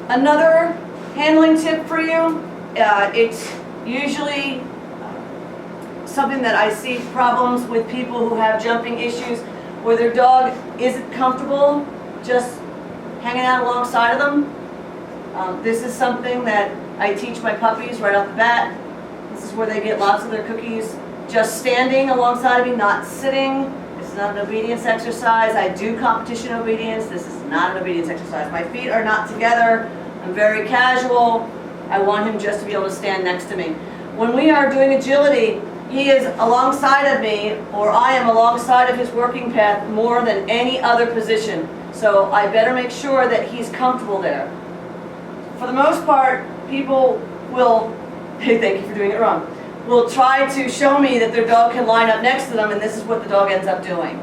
Another handling tip for you, it's usually something that I see problems with people who have jumping issues where their dog isn't comfortable just hanging out alongside of them. This is something that I teach my puppies right off the bat. This is where they get lots of their cookies. Just standing alongside of me, not sitting. This is not an obedience exercise. I do competition obedience. This is not an obedience exercise. My feet are not together. I'm very casual. I want him just to be able to stand next to me. When we are doing agility, he is alongside of me, or I am alongside of his working path more than any other position. So I better make sure that he's comfortable there. For the most part, people will, hey, thank you for doing it wrong, will try to show me that their dog can line up next to them, and this is what the dog ends up doing.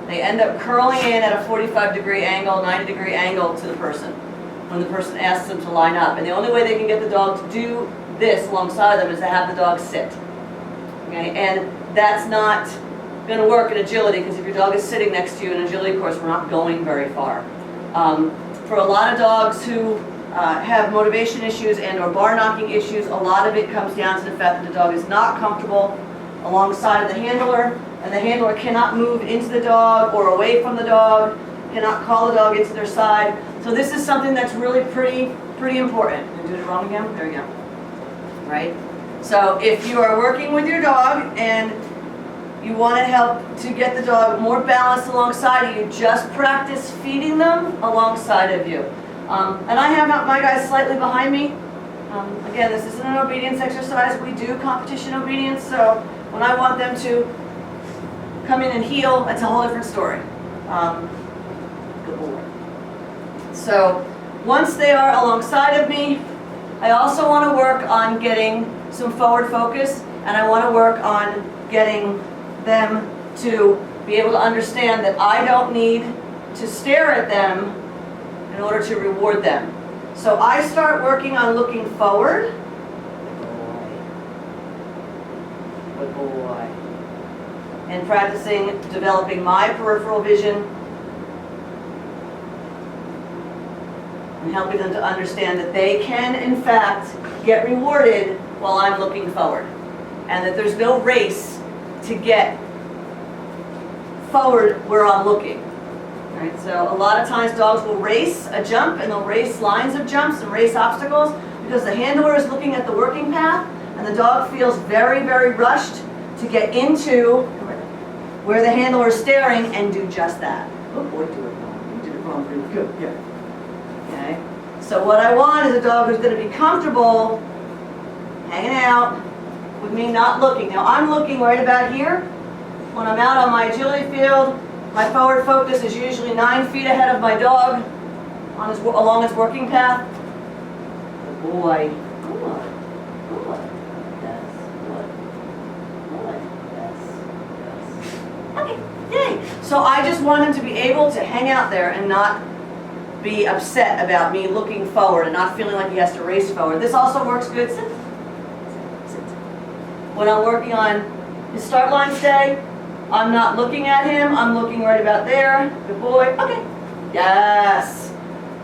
They end up curling in at a 45-degree angle, 90-degree angle to the person when the person asks them to line up. And the only way they can get the dog to do this alongside them is to have the dog sit. Okay? And that's not going to work in agility, because if your dog is sitting next to you in an agility course, we're not going very far. For a lot of dogs who have motivation issues and or bar knocking issues, a lot of it comes down to the fact that the dog is not comfortable alongside of the handler, and the handler cannot move into the dog or away from the dog, cannot call the dog into their side. So this is something that's really pretty important. Did I do it wrong again? There we go. Right? So if you are working with your dog and you want to help to get the dog more balanced alongside of you, just practice feeding them alongside of you. And I have my guys slightly behind me. Again, this isn't an obedience exercise. We do competition obedience, so when I want them to come in and heel, that's a whole different story. Good boy. So once they are alongside of me, I also want to work on getting some forward focus, and I want to work on getting them to be able to understand that I don't need to stare at them in order to reward them. So I start working on looking forward. Good boy. And practicing developing my peripheral vision and helping them to understand that they can, in fact, get rewarded while I'm looking forward. And that there's no race to get forward where I'm looking. Right? So a lot of times dogs will race a jump, and they'll race lines of jumps and race obstacles because the handler is looking at the working path, and the dog feels very, very rushed to get into where the handler is staring and do just that. Oh boy, do it wrong. You did it wrong pretty good. Yeah. Okay. So what I want is a dog who's going to be comfortable hanging out with me not looking. Now I'm looking right about here. When I'm out on my agility field, my forward focus is usually 9 feet ahead of my dog along his working path. Good boy. Good. Good. Yes. Good. Good. Yes. Okay. Yay. So I just want him to be able to hang out there and not be upset about me looking forward and not feeling like he has to race forward. This also works good. Sit. Sit. When I'm working on his start line stay, I'm not looking at him, I'm looking right about there. Good boy. Okay. Yes.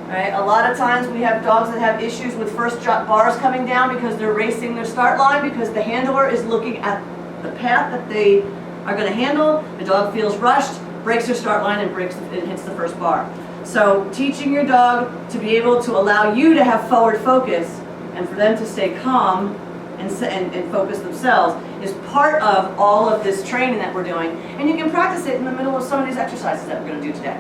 All right. A lot of times we have dogs that have issues with first drop bars coming down because they're racing their start line because the handler is looking at the path that they are going to handle. The dog feels rushed, breaks their start line, and hits the first bar. So teaching your dog to be able to allow you to have forward focus and for them to stay calm and focus themselves is part of all of this training that we're doing. And you can practice it in the middle of some of these exercises that we're going to do today.